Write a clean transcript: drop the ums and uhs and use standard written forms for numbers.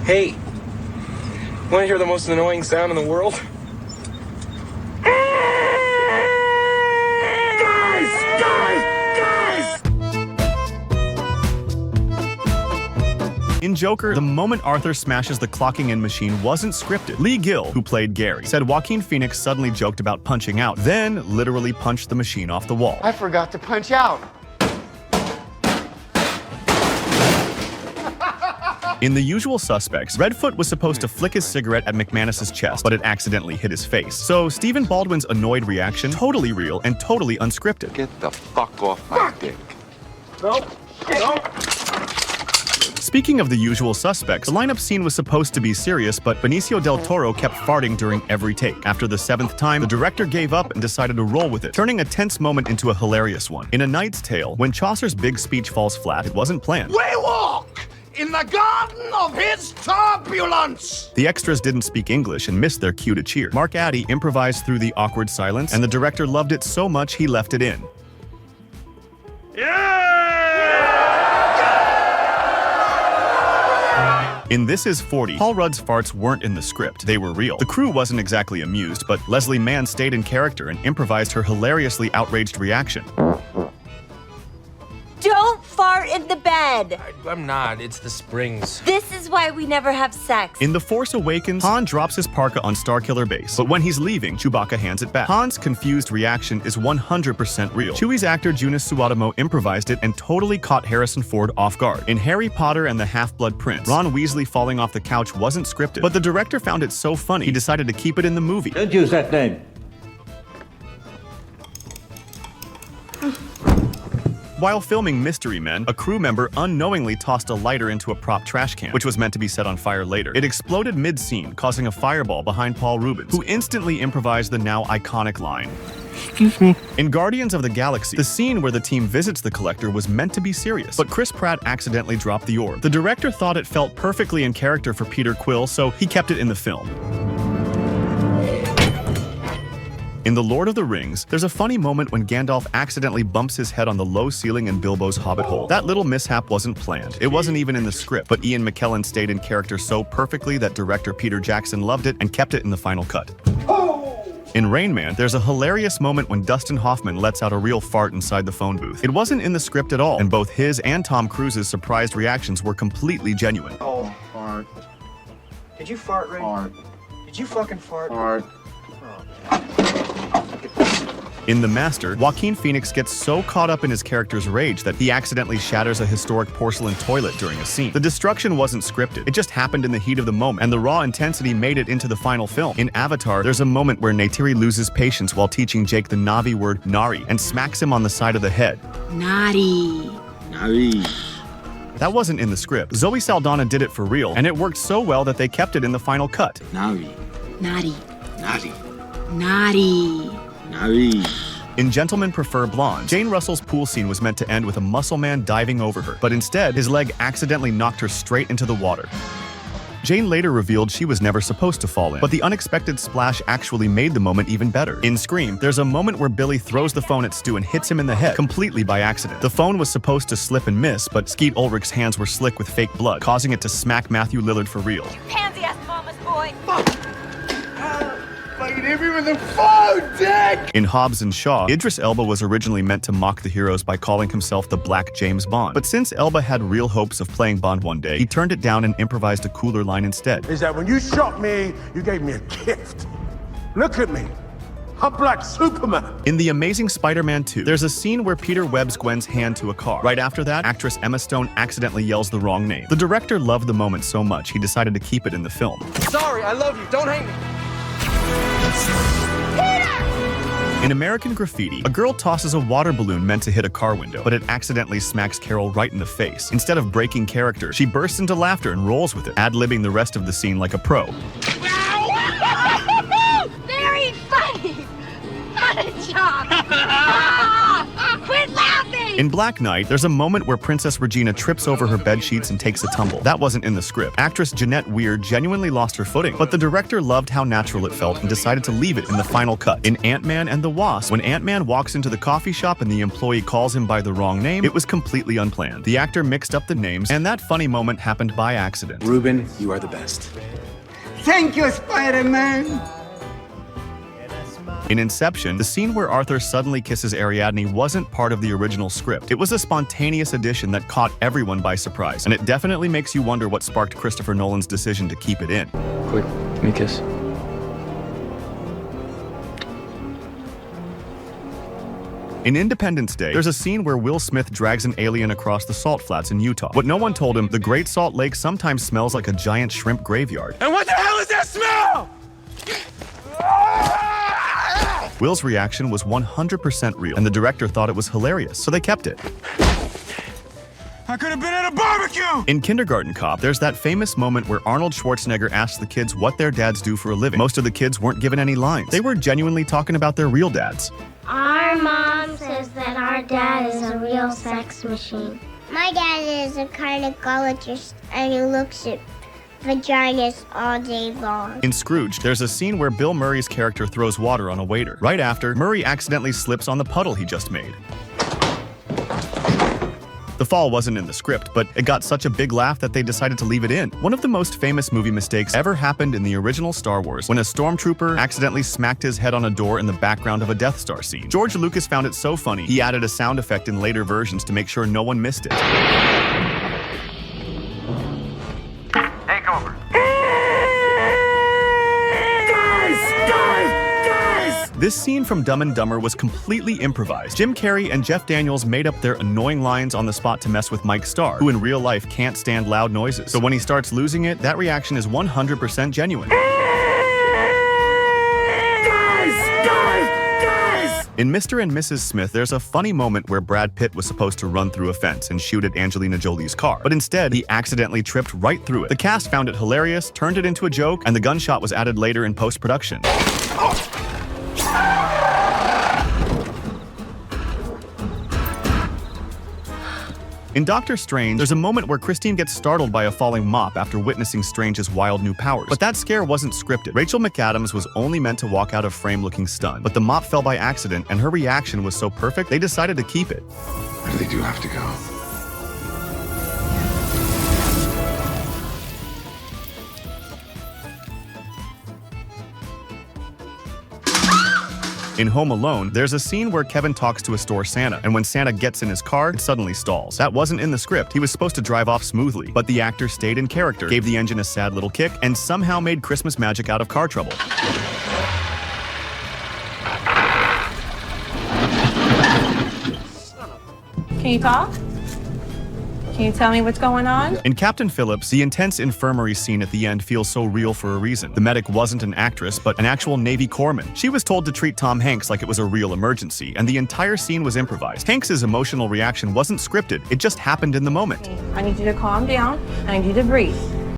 Hey, want to hear the most annoying sound in the world? In Joker, the moment Arthur smashes the clocking in machine wasn't scripted. Lee Gill, who played Gary, said Joaquin Phoenix suddenly joked about punching out, then literally punched the machine off the wall. I forgot to punch out. In The Usual Suspects, Redfoot was supposed to flick his cigarette at McManus's chest, but it accidentally hit his face. So Stephen Baldwin's annoyed reaction, totally real and totally unscripted. Get the fuck off my dick. Nope. Speaking of The Usual Suspects, the lineup scene was supposed to be serious, but Benicio del Toro kept farting during every take. After the 7th time, the director gave up and decided to roll with it, turning a tense moment into a hilarious one. In A Knight's Tale, when Chaucer's big speech falls flat, it wasn't planned. We walk in the garden of his turbulence! The extras didn't speak English and missed their cue to cheer. Mark Addy improvised through the awkward silence, and the director loved it so much he left it in. In This Is 40, Paul Rudd's farts weren't in the script, they were real. The crew wasn't exactly amused, but Leslie Mann stayed in character and improvised her hilariously outraged reaction. Don't fart in the bed! I'm not. It's the springs. This is why we never have sex. In The Force Awakens, Han drops his parka on Starkiller Base, but when he's leaving, Chewbacca hands it back. Han's confused reaction is 100% real. Chewie's actor Joonas Suotamo improvised it and totally caught Harrison Ford off guard. In Harry Potter and the Half-Blood Prince, Ron Weasley falling off the couch wasn't scripted, but the director found it so funny, he decided to keep it in the movie. Don't use that name. While filming Mystery Men, a crew member unknowingly tossed a lighter into a prop trash can, which was meant to be set on fire later. It exploded mid-scene, causing a fireball behind Paul Rubens, who instantly improvised the now iconic line. Excuse me. In Guardians of the Galaxy, the scene where the team visits the Collector was meant to be serious, but Chris Pratt accidentally dropped the orb. The director thought it felt perfectly in character for Peter Quill, so he kept it in the film. In The Lord of the Rings, there's a funny moment when Gandalf accidentally bumps his head on the low ceiling in Bilbo's hobbit hole. That little mishap wasn't planned. It wasn't even in the script, but Ian McKellen stayed in character so perfectly that director Peter Jackson loved it and kept it in the final cut. In Rain Man, there's a hilarious moment when Dustin Hoffman lets out a real fart inside the phone booth. It wasn't in the script at all, and both his and Tom Cruise's surprised reactions were completely genuine. Oh, fart. Did you fart, Ray? Fart. Did you fucking fart? Fart. In The Master, Joaquin Phoenix gets so caught up in his character's rage that he accidentally shatters a historic porcelain toilet during a scene. The destruction wasn't scripted, it just happened in the heat of the moment, and the raw intensity made it into the final film. In Avatar, there's a moment where Neytiri loses patience while teaching Jake the Na'vi word Nari and smacks him on the side of the head. Naughty. Nari. That wasn't in the script. Zoe Saldana did it for real, and it worked so well that they kept it in the final cut. Nari. Naughty. Nari. Naughty. Nari. In Gentlemen Prefer Blondes, Jane Russell's pool scene was meant to end with a muscle man diving over her, but instead, his leg accidentally knocked her straight into the water. Jane later revealed she was never supposed to fall in, but the unexpected splash actually made the moment even better. In Scream, there's a moment where Billy throws the phone at Stu and hits him in the head, completely by accident. The phone was supposed to slip and miss, but Skeet Ulrich's hands were slick with fake blood, causing it to smack Matthew Lillard for real. Pansy-ass mama's boy. Hit me with the phone, Dick! In Hobbs and Shaw, Idris Elba was originally meant to mock the heroes by calling himself the Black James Bond. But since Elba had real hopes of playing Bond one day, he turned it down and improvised a cooler line instead. Is that when you shot me, you gave me a gift. Look at me. I'm Black Superman. In The Amazing Spider-Man 2, there's a scene where Peter webs Gwen's hand to a car. Right after that, actress Emma Stone accidentally yells the wrong name. The director loved the moment so much, he decided to keep it in the film. Sorry, I love you. Don't hate me. In American Graffiti, a girl tosses a water balloon meant to hit a car window, but it accidentally smacks Carol right in the face. Instead of breaking character, she bursts into laughter and rolls with it, ad-libbing the rest of the scene like a pro. Very funny. What a job. Quit laughing. In Black Knight, there's a moment where Princess Regina trips over her bed sheets and takes a tumble. That wasn't in the script. Actress Jeanette Weir genuinely lost her footing, but the director loved how natural it felt and decided to leave it in the final cut. In Ant-Man and the Wasp, when Ant-Man walks into the coffee shop and the employee calls him by the wrong name, it was completely unplanned. The actor mixed up the names, and that funny moment happened by accident. Ruben, you are the best. Thank you, Spider-Man. In Inception, the scene where Arthur suddenly kisses Ariadne wasn't part of the original script. It was a spontaneous addition that caught everyone by surprise, and it definitely makes you wonder what sparked Christopher Nolan's decision to keep it in. Quick, give me a kiss. In Independence Day, there's a scene where Will Smith drags an alien across the salt flats in Utah. What no one told him, the Great Salt Lake sometimes smells like a giant shrimp graveyard. And what the hell is that smell? Will's reaction was 100% real, and the director thought it was hilarious, so they kept it. I could have been at a barbecue! In Kindergarten Cop, there's that famous moment where Arnold Schwarzenegger asks the kids what their dads do for a living. Most of the kids weren't given any lines. They were genuinely talking about their real dads. Our mom says that our dad is a real sex machine. My dad is a gynecologist and he looks at vaginas all day long. In Scrooge, there's a scene where Bill Murray's character throws water on a waiter. Right after, Murray accidentally slips on the puddle he just made. The fall wasn't in the script, but it got such a big laugh that they decided to leave it in. One of the most famous movie mistakes ever happened in the original Star Wars, when a stormtrooper accidentally smacked his head on a door in the background of a Death Star scene. George Lucas found it so funny, he added a sound effect in later versions to make sure no one missed it. Take over. This scene from Dumb and Dumber was completely improvised. Jim Carrey and Jeff Daniels made up their annoying lines on the spot to mess with Mike Starr, who in real life can't stand loud noises. So when he starts losing it, that reaction is 100% genuine. In Mr. and Mrs. Smith, there's a funny moment where Brad Pitt was supposed to run through a fence and shoot at Angelina Jolie's car, but instead, he accidentally tripped right through it. The cast found it hilarious, turned it into a joke, and the gunshot was added later in post-production. In Doctor Strange, there's a moment where Christine gets startled by a falling mop after witnessing Strange's wild new powers. But that scare wasn't scripted. Rachel McAdams was only meant to walk out of frame looking stunned, but the mop fell by accident, and her reaction was so perfect, they decided to keep it. I really do have to go. In Home Alone, there's a scene where Kevin talks to a store Santa, and when Santa gets in his car, it suddenly stalls. That wasn't in the script. He was supposed to drive off smoothly, but the actor stayed in character, gave the engine a sad little kick, and somehow made Christmas magic out of car trouble. Can you talk? Can you tell me what's going on? In Captain Phillips, the intense infirmary scene at the end feels so real for a reason. The medic wasn't an actress, but an actual Navy corpsman. She was told to treat Tom Hanks like it was a real emergency, and the entire scene was improvised. Hanks' emotional reaction wasn't scripted, it just happened in the moment. I need you to calm down. I need you to breathe.